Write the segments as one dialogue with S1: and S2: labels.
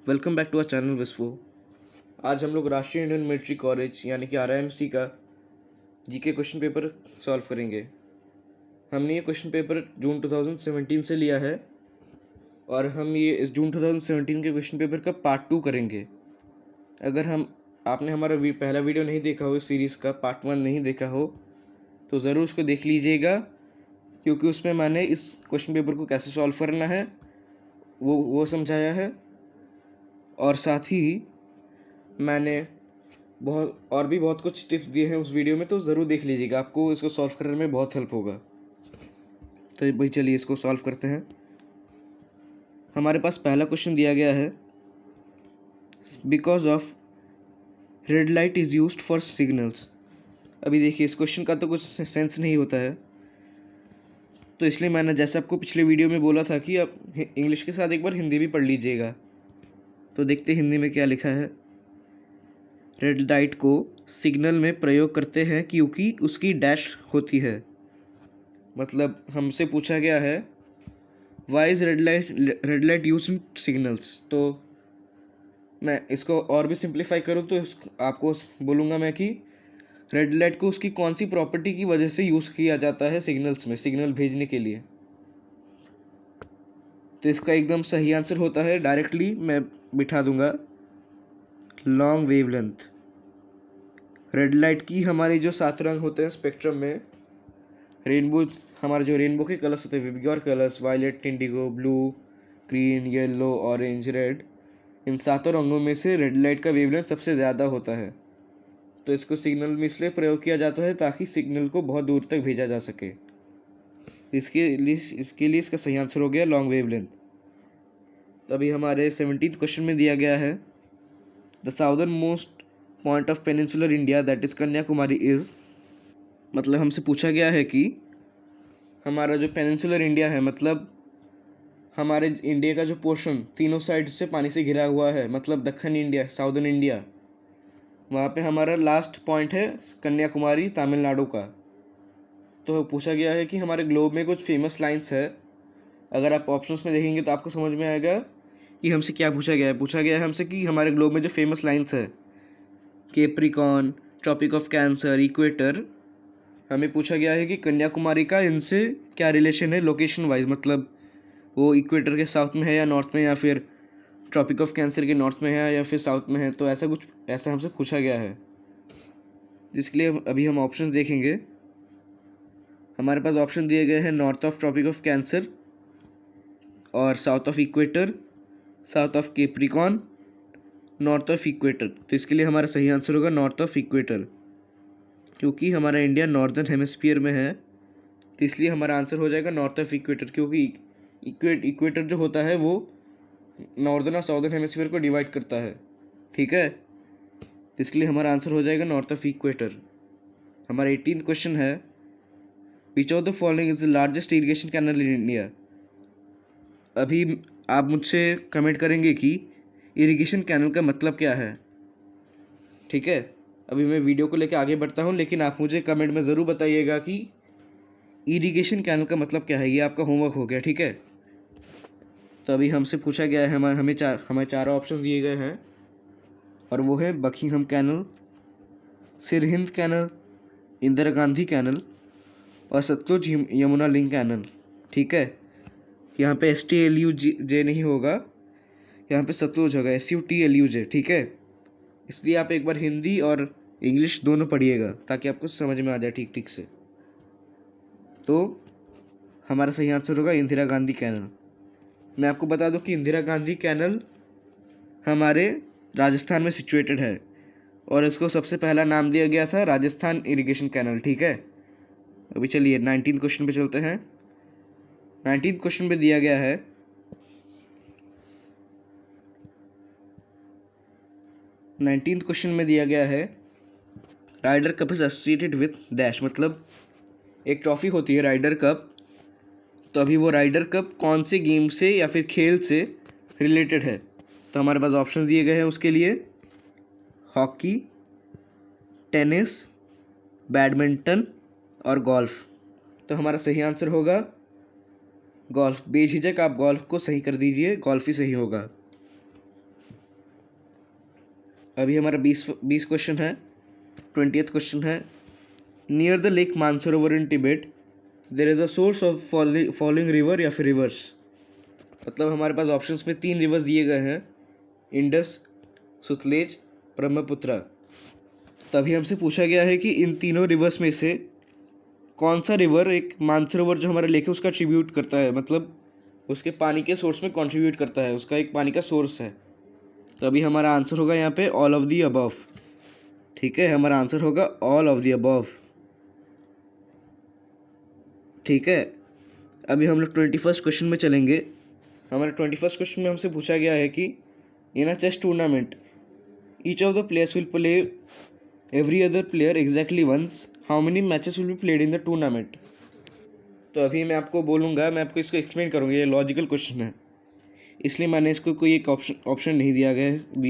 S1: Welcome back to our channel विस्फो। आज हम लोग राष्ट्रीय इंडियन मिलिट्री कॉलेज यानी कि RIMC का जीके क्वेश्चन पेपर सॉल्व करेंगे। हमने ये क्वेश्चन पेपर जून 2017 से लिया है और हम ये इस जून 2017 के क्वेश्चन पेपर का पार्ट 2 करेंगे। अगर आपने हमारा पहला वीडियो नहीं देखा हो, इस सीरीज़ का पार्ट 1 नहीं देखा हो, तो ज़रूर उसको देख लीजिएगा, क्योंकि उसमें मैंने इस क्वेश्चन पेपर को कैसे सॉल्व करना है वो समझाया है। और साथ ही मैंने बहुत कुछ टिप्स दिए हैं उस वीडियो में, तो ज़रूर देख लीजिएगा, आपको इसको सॉल्व करने में बहुत हेल्प होगा। तो भाई चलिए इसको सॉल्व करते हैं। हमारे पास पहला क्वेश्चन दिया गया है, because of red light is used for signals. अभी देखिए, इस क्वेश्चन का तो कुछ सेंस नहीं होता है, तो इसलिए मैंने जैसे आपको पिछले वीडियो में बोला था कि आप इंग्लिश के साथ एक बार हिंदी भी पढ़ लीजिएगा। तो देखते हिंदी में क्या लिखा है। रेड लाइट को सिग्नल में प्रयोग करते हैं क्योंकि उसकी डैश होती है। मतलब हमसे पूछा गया है why is red light use in signals. तो मैं इसको और भी सिंप्लीफाई करूँ तो आपको बोलूँगा मैं कि रेड लाइट को उसकी कौन सी प्रॉपर्टी की वजह से यूज़ किया जाता है सिग्नल्स में, सिग्नल भेजने के लिए। तो इसका एकदम सही आंसर होता है, डायरेक्टली मैं बिठा दूंगा, लॉन्ग वेवलेंथ। रेड लाइट की हमारे जो 7 रंग होते हैं स्पेक्ट्रम में, रेनबो, हमारे जो रेनबो के कलर्स होते हैं, VIBGYOR colours, violet, indigo, blue, green, yellow, orange, red, इन 7 रंगों में से रेड लाइट का वेवलेंथ सबसे ज़्यादा होता है। तो इसको सिग्नल में इसलिए प्रयोग किया जाता है ताकि सिग्नल को बहुत दूर तक भेजा जा सके। इसके लिए इसका सही आंसर हो गया लॉन्ग वेवलेंथ। तभी हमारे 17th क्वेश्चन में दिया गया है, the southern most point of peninsular India that is Kanyakumari is. मतलब हमसे पूछा गया है कि हमारा जो पेनिनसुलर इंडिया है, मतलब हमारे इंडिया का जो पोर्शन तीनों साइड से पानी से घिरा हुआ है, मतलब दक्षिण इंडिया, साउदर्न इंडिया, वहाँ पे हमारा लास्ट पॉइंट है कन्याकुमारी, तमिलनाडु का। तो पूछा गया है कि हमारे ग्लोब में कुछ फेमस लाइंस है। अगर आप ऑप्शंस में देखेंगे तो आपको समझ में आएगा कि हमसे क्या पूछा गया है। पूछा गया है हमसे कि हमारे ग्लोब में जो फेमस लाइंस है, Capricorn, tropic of cancer, equator, हमें पूछा गया है कि कन्याकुमारी का इनसे क्या रिलेशन है लोकेशन वाइज। मतलब वो इक्वेटर के साउथ में है या नॉर्थ में, या फिर ट्रॉपिक ऑफ कैंसर के नॉर्थ में है या फिर साउथ में है। तो ऐसा हमसे पूछा गया है, जिसके लिए अभी हम ऑप्शंस देखेंगे। हमारे पास ऑप्शन दिए गए हैं north of Tropic of Cancer और south of equator, south of Capricorn, north of equator. तो इसके लिए हमारा सही आंसर होगा नॉर्थ ऑफ इक्वेटर, क्योंकि हमारा इंडिया नॉर्दर्न हेमिस्फीयर में है, तो इसलिए हमारा आंसर हो जाएगा नॉर्थ ऑफ इक्वेटर। क्योंकि इक्वेटर जो होता है वो नॉर्दर्न और साउदर्न हेमिस्फीयर को डिवाइड करता है, ठीक है। इसके लिए हमारा आंसर हो जाएगा नॉर्थ ऑफ इक्वेटर। हमारा 18th क्वेश्चन है, which of the following is the largest irrigation canal in India. अभी आप मुझसे कमेंट करेंगे कि इरिगेशन कैनल का मतलब क्या है, ठीक है। अभी मैं वीडियो को लेकर आगे बढ़ता हूँ, लेकिन आप मुझे कमेंट में ज़रूर बताइएगा कि इरिगेशन कैनल का मतलब क्या है। ये आपका होमवर्क हो गया, ठीक है। तो अभी हमसे पूछा गया है, हमें 4 ऑप्शन दिए गए हैं, और वो है Buckingham canal, Sirhind canal, Indira Gandhi canal और सतलुज यमुना लिंक कैनल, ठीक है। यहाँ पे STLUJ नहीं होगा, यहाँ पे सतलुज होगा, SUTLUJ, ठीक है। इसलिए आप एक बार हिंदी और इंग्लिश दोनों पढ़िएगा ताकि आपको समझ में आ जाए ठीक ठीक से। तो हमारा सही आंसर होगा इंदिरा गांधी कैनल। मैं आपको बता दूं कि इंदिरा गांधी कैनल हमारे राजस्थान में सिचुएटेड है, और इसको सबसे पहला नाम दिया गया था राजस्थान इरिगेशन कैनल, ठीक है। अभी चलिए 19 क्वेश्चन पे चलते हैं। 19 क्वेश्चन पे दिया गया है, Ryder cup is associated with dash. मतलब एक ट्रॉफी होती है राइडर कप, तो अभी वो राइडर कप कौन से गेम से या फिर खेल से रिलेटेड है। तो हमारे पास ऑप्शन दिए गए हैं उसके लिए, हॉकी, टेनिस, बैडमिंटन और गोल्फ। तो हमारा सही आंसर होगा गोल्फ। बेझिझक आप गोल्फ को सही कर दीजिए, गोल्फ ही सही होगा। अभी हमारा 20 क्वेश्चन है। 20th क्वेश्चन है, near the lake Mansarovar in Tibet there is a source of following river, या फिर रिवर्स। मतलब हमारे पास ऑप्शंस में 3 रिवर्स दिए गए हैं, इंडस, सुतलेज, ब्रह्मपुत्रा। तभी हमसे पूछा गया है कि इन तीनों रिवर्स में से कौन सा रिवर एक मानसरोवर जो हमारा लेक है उसका ट्रिब्यूट करता है, मतलब उसके पानी के सोर्स में कंट्रीब्यूट करता है, उसका एक पानी का सोर्स है। तो अभी हमारा आंसर होगा यहाँ पे ऑल ऑफ दी अबव। ठीक है, हमारा आंसर होगा ऑल ऑफ दी अबव। ठीक है, अभी हम लोग 21st क्वेश्चन में चलेंगे। हमारे 21st क्वेश्चन में हमसे पूछा गया है कि in a chess tournament each of the players will play every other player exactly once, how many matches will be played in the tournament. तो अभी मैं आपको बोलूँगा, मैं आपको इसको एक्सप्लेन करूँगा। ये लॉजिकल क्वेश्चन है, इसलिए मैंने इसको कोई एक ऑप्शन नहीं दिया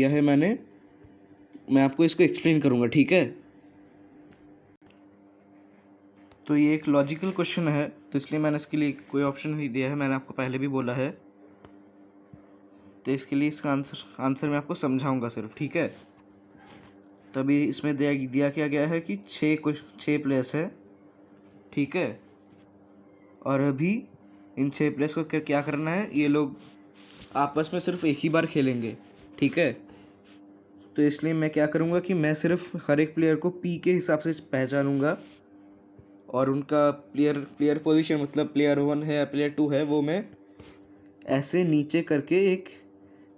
S1: है मैं आपको इसको एक्सप्लेन करूँगा। ठीक है, तो ये एक लॉजिकल क्वेश्चन है, तो इसलिए मैंने इसके लिए कोई ऑप्शन नहीं दिया है, मैंने आपको पहले भी बोला है। तो इसके लिए इसका आंसर मैं आपको समझाऊंगा सिर्फ। ठीक है, तभी इसमें दिया क्या गया है कि 6 प्लेयर्स है। ठीक है, और अभी इन 6 प्लेयर्स को क्या करना है, ये लोग आपस में सिर्फ एक ही बार खेलेंगे। ठीक है, तो इसलिए मैं क्या करूँगा कि मैं सिर्फ हर एक प्लेयर को पी के हिसाब से पहचानूंगा, और उनका प्लेयर पोजीशन, मतलब प्लेयर 1 है या प्लेयर 2 है, वो मैं ऐसे नीचे करके एक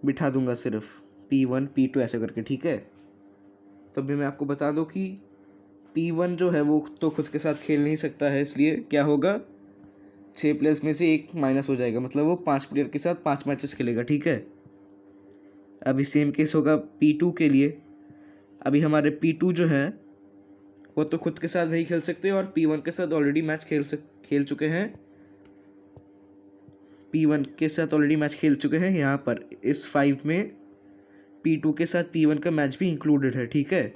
S1: बिठा दूंगा, सिर्फ P1 P2 ऐसे करके। ठीक है, तब भी मैं आपको बता दूं कि P1 जो है वो तो खुद के साथ खेल नहीं सकता है, इसलिए क्या होगा, 6 प्लेयर्स में से एक माइनस हो जाएगा, मतलब वो 5 प्लेयर के साथ 5 मैचेस खेलेगा। ठीक है, अभी सेम केस होगा P2 के लिए। अभी हमारे P2 जो है वो तो खुद के साथ नहीं खेल सकते, और P1 के साथ ऑलरेडी मैच खेल चुके हैं। P1 के साथ ऑलरेडी मैच खेल चुके हैं। यहाँ पर इस 5 में P2 के साथ P1 का मैच भी इंक्लूडेड है। ठीक है,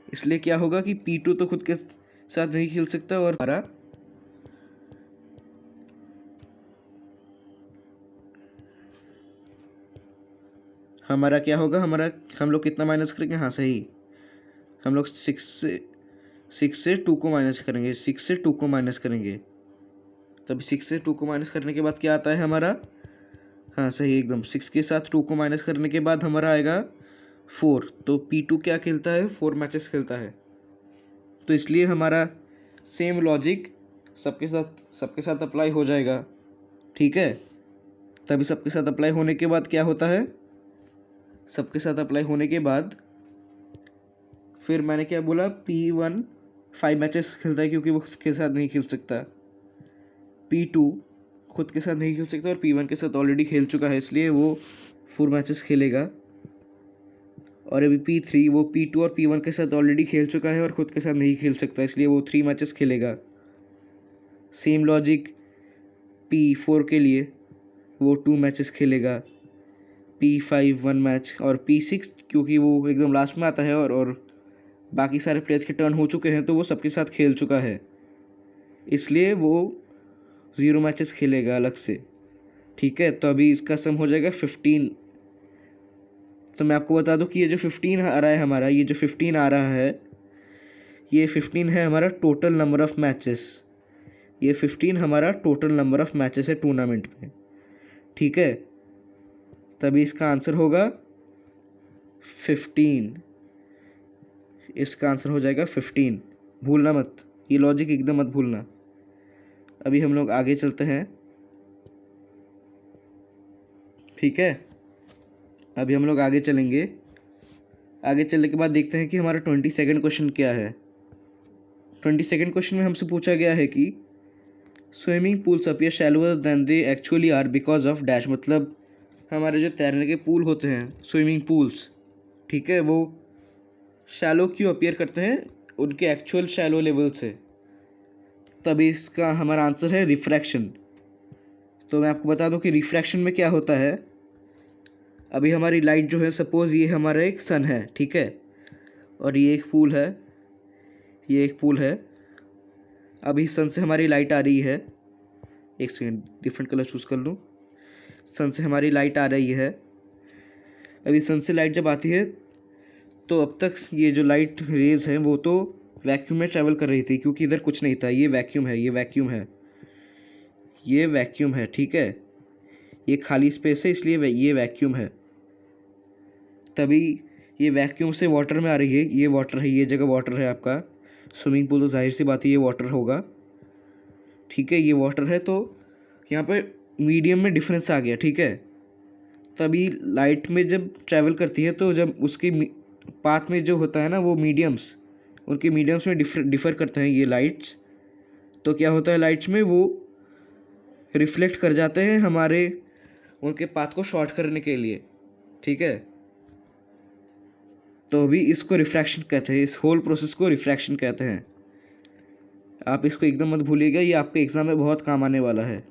S1: इसलिए क्या होगा कि P2 तो खुद के साथ नहीं खेल सकता, और हमारा क्या होगा, हम लोग कितना माइनस करेंगे, हाँ सही, हम लोग 6 से 2 को माइनस करेंगे, 6 से 2 को माइनस करेंगे। तब 6 से 2 को माइनस करने के बाद क्या आता है हमारा, हाँ सही एकदम, 6 के साथ 2 को माइनस करने के बाद हमारा आएगा 4। तो P2 क्या खेलता है, 4 मैचेस खेलता है। तो इसलिए हमारा सेम लॉजिक सबके साथ अप्लाई हो जाएगा। ठीक है, तभी सबके साथ अप्लाई होने के बाद क्या होता है, सबके साथ अप्लाई होने के बाद फिर मैंने क्या बोला, P1 5 मैचेस खेलता है क्योंकि वो खुद के साथ नहीं खेल सकता। P2 खुद के साथ नहीं खेल सकता, और P1 के साथ ऑलरेडी खेल चुका है, इसलिए वो 4 मैचेस खेलेगा। और अभी P3 वो P2 और P1 के साथ ऑलरेडी खेल चुका है और खुद के साथ नहीं खेल सकता, इसलिए वो 3 मैचेस खेलेगा। सेम लॉजिक P4 के लिए, वो 2 मैचेस खेलेगा। P5 1 मैच, और P6 क्योंकि वो एकदम लास्ट में आता है और बाकी सारे प्लेयर्स के टर्न हो चुके हैं, तो वो सबके साथ खेल चुका है, इसलिए वो 0 मैचेस खेलेगा अलग से। ठीक है, तो अभी इसका सम हो जाएगा 15। तो मैं आपको बता दूं कि ये जो 15 आ रहा है हमारा, ये जो 15 आ रहा है, ये 15 है हमारा टोटल नंबर ऑफ मैचेस। ये 15 हमारा टोटल नंबर ऑफ मैचेस है टूर्नामेंट में। ठीक है, तभी इसका आंसर होगा 15। इसका आंसर हो जाएगा 15, भूलना मत, ये लॉजिक एकदम मत भूलना। अभी हम लोग आगे चलते हैं। ठीक है, अभी हम लोग आगे चलेंगे। आगे चलने के बाद देखते हैं कि हमारा 22nd क्वेश्चन क्या है। 22nd क्वेश्चन में हमसे पूछा गया है कि swimming pools appear shallower than they actually are because of dash. मतलब हमारे जो तैरने के पूल होते हैं, स्विमिंग पूल्स, ठीक है, वो शैलो क्यों अपीयर करते हैं उनके एक्चुअल शैलो लेवल से। तभी इसका हमारा आंसर है रिफ्रैक्शन। तो मैं आपको बता दूं कि रिफ्रैक्शन में क्या होता है। अभी हमारी लाइट जो है, सपोज ये हमारा एक सन है, ठीक है, और ये एक पूल है, ये एक पूल है। अभी सन से हमारी लाइट आ रही है, एक सेकेंड डिफरेंट कलर चूज़ कर लूँ। सन से हमारी लाइट आ रही है। अभी सन से लाइट जब आती है तो अब तक ये जो लाइट रेज हैं वो तो वैक्यूम में ट्रैवल कर रही थी, क्योंकि इधर कुछ नहीं था। ये वैक्यूम है, ये वैक्यूम है, ये वैक्यूम है, ठीक है। ये खाली स्पेस है, इसलिए ये वैक्यूम है। तभी ये वैक्यूम से वाटर में आ रही है। ये वाटर है, ये जगह वाटर है आपका। स्विमिंग पूल तो जाहिर सी बात है ये वाटर होगा, ठीक है। ये वाटर है, तो यहाँ पे मीडियम में डिफरेंस आ गया, ठीक है। तभी लाइट में जब ट्रैवल करती है तो जब उसके पाथ में जो होता है ना वो मीडियम्स, उनके मीडियम्स में डिफर करते हैं ये लाइट्स। तो क्या होता है, लाइट्स में वो रिफ्लेक्ट कर जाते हैं हमारे उनके पाथ को शॉर्ट करने के लिए, ठीक है। तो अभी इसको रिफ्रैक्शन कहते हैं, इस होल प्रोसेस को रिफ्रैक्शन कहते हैं। आप इसको एकदम मत भूलिएगा, ये आपके एग्जाम में बहुत काम आने वाला है,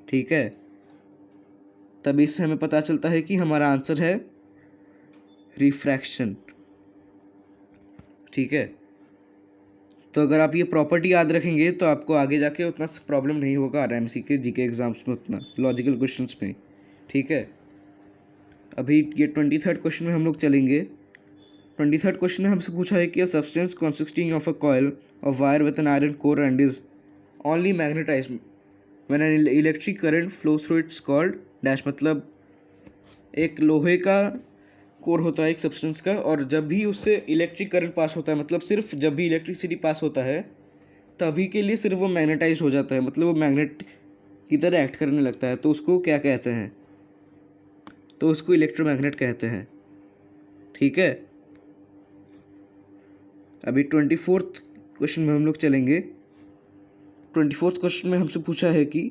S1: ठीक है। तभी इससे हमें पता चलता है कि हमारा आंसर है रिफ्रैक्शन, ठीक है। तो अगर आप ये प्रॉपर्टी याद रखेंगे तो आपको आगे जाके उतना प्रॉब्लम नहीं होगा आरएमसी के जीके एग्जाम्स में, उतना लॉजिकल क्वेश्चंस में, ठीक है। अभी ये 23rd क्वेश्चन में हम लोग चलेंगे। 23rd क्वेश्चन में हमसे पूछा है कि a substance consisting of a coil of wire with an iron core and is only magnetised when an electric current flows through it's called dash. मतलब एक लोहे का कोर होता है एक सब्सटेंस का, और जब भी उससे इलेक्ट्रिक करंट पास होता है, मतलब सिर्फ जब भी इलेक्ट्रिसिटी पास होता है तभी के लिए सिर्फ वो मैग्नेटाइज हो जाता है, मतलब वो मैग्नेट की तरह एक्ट करने लगता है। तो उसको क्या कहते हैं, तो उसको इलेक्ट्रोमैग्नेट कहते हैं, ठीक है। अभी 24th क्वेश्चन में हम लोग चलेंगे। 24th क्वेश्चन में हमसे पूछा है कि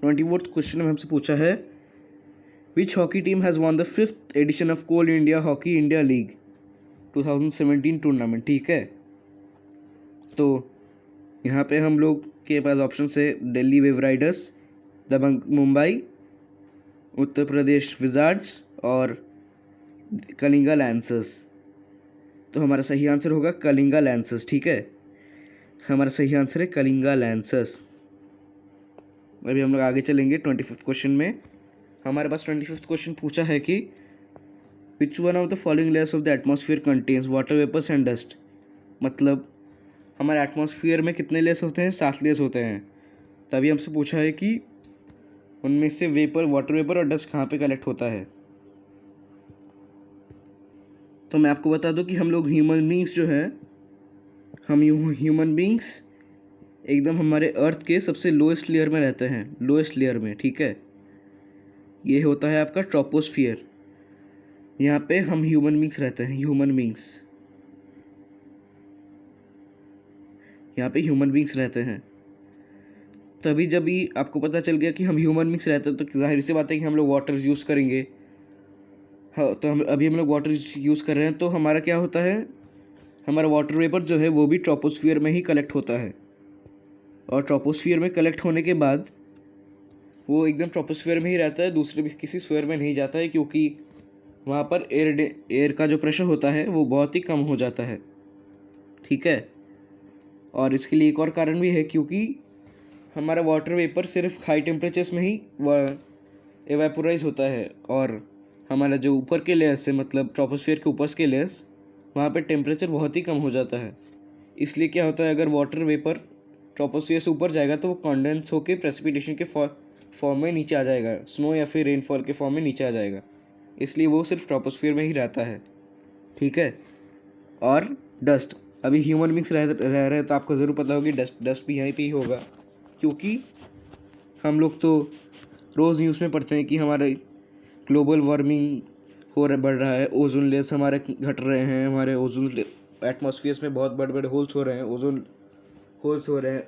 S1: 24th क्वेश्चन में हमसे पूछा है which hockey team has won the 5th edition of Coal India Hockey India League 2017 tournament, ठीक है। तो यहाँ पे हम लोग के पास ऑप्शन है दिल्ली वेव राइडर्स, दबंग मुंबई, उत्तर प्रदेश विजार्ड्स और कलिंगा लैंसर्स। तो हमारा सही आंसर होगा कलिंगा लैंसर्स, ठीक है। हमारा सही आंसर है कलिंगा लैंसर्स। अभी हम लोग आगे चलेंगे 25th क्वेश्चन में। हमारे पास 25th क्वेश्चन पूछा है कि which one of the following layers of the atmosphere contains water vapours and dust. मतलब हमारे एटमॉस्फेयर में कितने लेयर्स होते हैं, 7 लेयर्स होते हैं। तभी हमसे पूछा है कि उनमें से वेपर, वाटर वेपर और डस्ट कहाँ पे कलेक्ट होता है। तो मैं आपको बता दूं कि हम लोग ह्यूमन बींग्स जो है, हम ह्यूमन बींग्स एकदम हमारे अर्थ के सबसे लोएस्ट लेयर में रहते हैं, लोएस्ट लेयर में, ठीक है। ये होता है आपका ट्रोपोस्फियर। यहाँ पे हम ह्यूमन बींग्स रहते हैं, ह्यूमन बींग्स, यहाँ पे ह्यूमन बींग्स रहते हैं। तभी जब भी आपको पता चल गया कि हम ह्यूमन बींग्स रहते हैं तो जाहिर सी बात है कि हम लोग वाटर यूज़ करेंगे। हाँ, तो हम लोग वाटर यूज़ कर रहे हैं, तो हमारा क्या होता है, हमारा वाटर वेपर जो है वो भी ट्रोपोस्फियर में ही कलेक्ट होता है। और ट्रोपोस्फियर में कलेक्ट होने के बाद वो एकदम ट्रोपोस्फियर में ही रहता है, दूसरे भी किसी स्फीयर में नहीं जाता है, क्योंकि वहाँ पर एयर का जो प्रेशर होता है वो बहुत ही कम हो जाता है, ठीक है। और इसके लिए एक और कारण भी है, क्योंकि हमारा वाटर वेपर सिर्फ हाई टेम्परेचर्स में ही एवेपोराइज होता है, और हमारा जो ऊपर के लेयर्स है, मतलब ट्रोपोस्फियर के ऊपर के लेयर्स, वहाँ पे टेम्परेचर बहुत ही कम हो जाता है। इसलिए क्या होता है, अगर वाटर वेपर ट्रोपोस्फियर से ऊपर जाएगा तो वो कॉन्डेंस होकर प्रेसिपिटेशन के फॉर्म में नीचे आ जाएगा, स्नो या फिर रेनफॉल के फॉर्म में नीचे आ जाएगा। इसलिए वो सिर्फ ट्रोपोस्फियर में ही रहता है, ठीक है। और डस्ट, अभी ह्यूमन बींग्स रह रहे हैं तो आपको ज़रूर पता होगी डस्ट भी यहीं पे ही होगा, क्योंकि हम लोग तो रोज़ न्यूज़ में पढ़ते हैं कि हमारे ग्लोबल वार्मिंग बढ़ रहा है, ओजोन लेयर्स हमारे घट रहे हैं, हमारे ओजोन एटमॉस्फेयर में बहुत बड़े बड़े होल्स हो रहे हैं, ओजोन होल्स हो रहे हैं।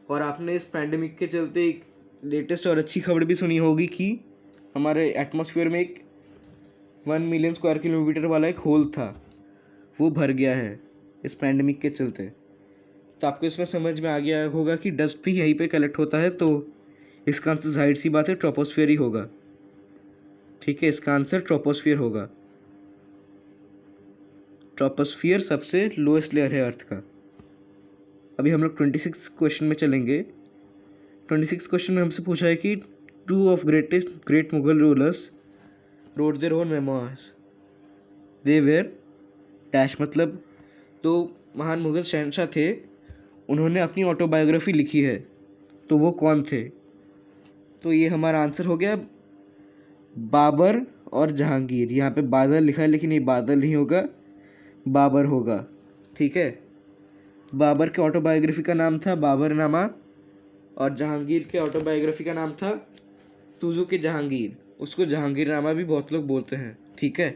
S1: और आपने इस पैंडेमिक के चलते एक लेटेस्ट और अच्छी खबर भी सुनी होगी कि हमारे एटमॉस्फेयर में एक 1 मिलियन स्क्वायर किलोमीटर वाला एक होल था, वो भर गया है इस पैंडेमिक के चलते। तो आपको इसमें समझ में आ गया होगा कि डस्ट भी यहीं पे कलेक्ट होता है, तो इसका आंसर जाहिर सी बात है ट्रोपोस्फियर ही होगा, ठीक है। इसका आंसर ट्रोपोस्फियर होगा। ट्रोपोस्फियर सबसे लोएस्ट लेयर है अर्थ का। अभी हम लोग 26 क्वेश्चन में चलेंगे। 26 क्वेश्चन में हमसे पूछा है कि 2 of great Mughal rulers wrote their own memoirs. They were dash मतलब तो महान मुगल शहंशाह थे, उन्होंने अपनी ऑटोबायोग्राफी लिखी है, तो वो कौन थे? तो ये हमारा आंसर हो गया बाबर और जहांगीर। यहाँ पे बादल लिखा है लेकिन ये बादल नहीं होगा, बाबर होगा। ठीक है, बाबर के ऑटोबायोग्राफी का नाम था बाबरनामा और जहांगीर के ऑटोबायोग्राफी का नाम था तुजू के जहांगीर। उसको जहांगीरनामा भी बहुत लोग बोलते हैं। ठीक है,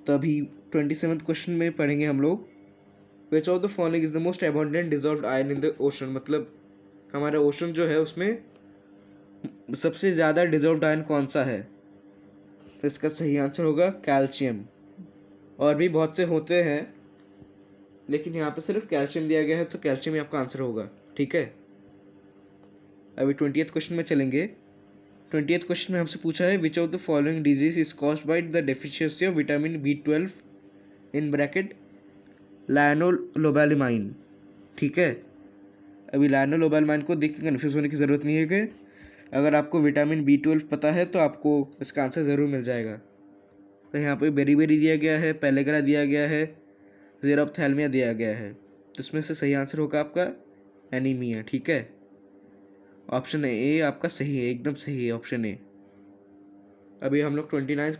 S1: तो अभी 27th क्वेश्चन में पढ़ेंगे हम लोग, विच of the following is the most abundant dissolved iron in the ocean. मतलब हमारा ओशन जो है उसमें सबसे ज़्यादा डिजॉल्व्ड आयरन कौन सा है? तो इसका सही आंसर होगा कैल्शियम। और भी बहुत से होते हैं लेकिन यहाँ पे सिर्फ कैल्शियम दिया गया है, तो कैल्शियम ही आपका आंसर होगा। ठीक है, अभी 20th क्वेश्चन में चलेंगे। 20th क्वेश्चन में हमसे पूछा है which of the following disease is caused by the deficiency of vitamin B12 in bracket cyanocobalamin. ठीक है, अभी लायनोलोबैलामाइन को देख के कन्फ्यूज होने की ज़रूरत नहीं है कि अगर आपको विटामिन B12 पता है तो आपको इसका आंसर ज़रूर मिल जाएगा। तो यहाँ पे बेरीबेरी दिया गया है, पेलेग्रा दिया गया है, ज़ेरोप्थैल्मिया दिया गया है, तो इसमें से सही आंसर होगा आपका एनीमिया। ठीक है, ऑप्शन ए आपका सही है, एकदम सही है ऑप्शन ए। अभी हम लोग 29th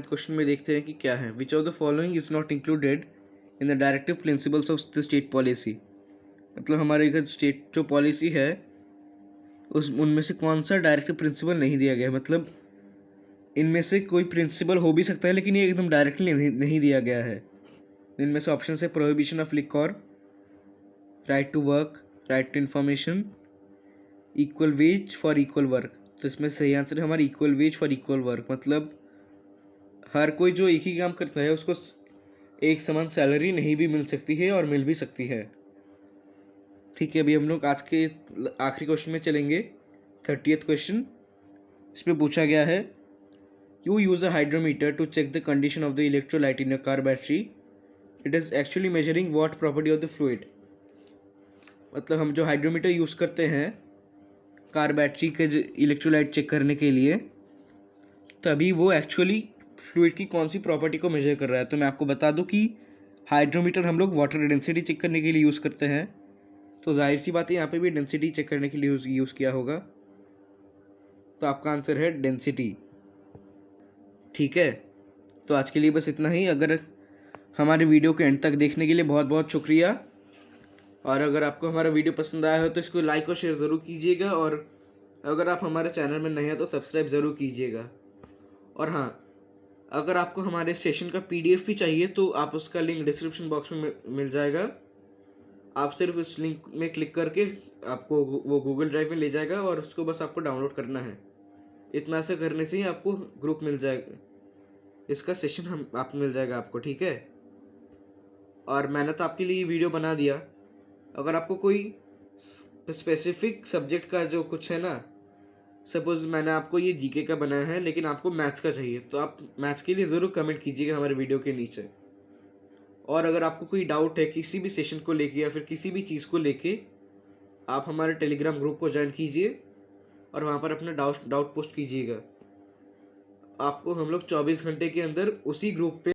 S1: क्वेश्चन में देखते हैं कि क्या है। Which of the following is not included in the directive principles of the state policy. मतलब हमारे इधर स्टेट जो पॉलिसी है उनमें से कौन सा डायरेक्टिव प्रिंसिपल नहीं दिया गया है। मतलब इनमें से कोई प्रिंसिपल हो भी सकता है लेकिन ये एकदम डायरेक्टली नहीं दिया गया है। इनमें से ऑप्शन है prohibition of liquor, right to work, right to information, equal wage for equal work. तो इसमें सही आंसर है हमारा equal wage for equal work. मतलब हर कोई जो एक ही काम करता है उसको एक समान सैलरी नहीं भी मिल सकती है और मिल भी सकती है। ठीक है, अभी हम लोग आज के आखिरी क्वेश्चन में चलेंगे, 30th क्वेश्चन। इसमें पूछा गया है you use a hydrometer to check the condition of the electrolyte in a car battery, it is actually measuring what property of the fluid. मतलब हम जो हाइड्रोमीटर यूज करते हैं कार बैटरी के इलेक्ट्रोलाइट चेक करने के लिए, तभी वो एक्चुअली फ्लूइड की कौन सी प्रॉपर्टी को मेजर कर रहा है। तो मैं आपको बता दूं कि हाइड्रोमीटर हम लोग वाटर डेंसिटी चेक करने के लिए यूज़ करते हैं, तो जाहिर सी बात है यहाँ पे भी डेंसिटी चेक करने के लिए यूज़ किया होगा। तो आपका आंसर है डेंसिटी। ठीक है, तो आज के लिए बस इतना ही। अगर हमारे वीडियो के एंड तक देखने के लिए बहुत बहुत शुक्रिया। और अगर आपको हमारा वीडियो पसंद आया हो तो इसको लाइक और शेयर ज़रूर कीजिएगा, और अगर आप हमारे चैनल में नए हैं तो सब्सक्राइब ज़रूर कीजिएगा। और हाँ, अगर आपको हमारे सेशन का PDF भी चाहिए तो आप उसका लिंक डिस्क्रिप्शन बॉक्स में मिल जाएगा। आप सिर्फ इस लिंक में क्लिक करके आपको वो गूगल ड्राइव में ले जाएगा और उसको बस आपको डाउनलोड करना है। इतना से करने से ही आपको ग्रुप मिल जाएगा, इसका सेशन आप मिल जाएगा आपको। ठीक है, और मैंने तो आपके लिए वीडियो बना दिया। अगर आपको कोई स्पेसिफिक सब्जेक्ट का जो कुछ है ना, सपोज मैंने आपको ये जीके का बनाया है लेकिन आपको मैथ्स का चाहिए, तो आप मैथ्स के लिए ज़रूर कमेंट कीजिएगा हमारे वीडियो के नीचे। और अगर आपको कोई डाउट है किसी भी सेशन को लेके या फिर किसी भी चीज़ को लेके, आप हमारे टेलीग्राम ग्रुप को ज्वाइन कीजिए और वहाँ पर अपना डाउट पोस्ट कीजिएगा। आपको हम लोग 24 घंटे के अंदर उसी ग्रुप पे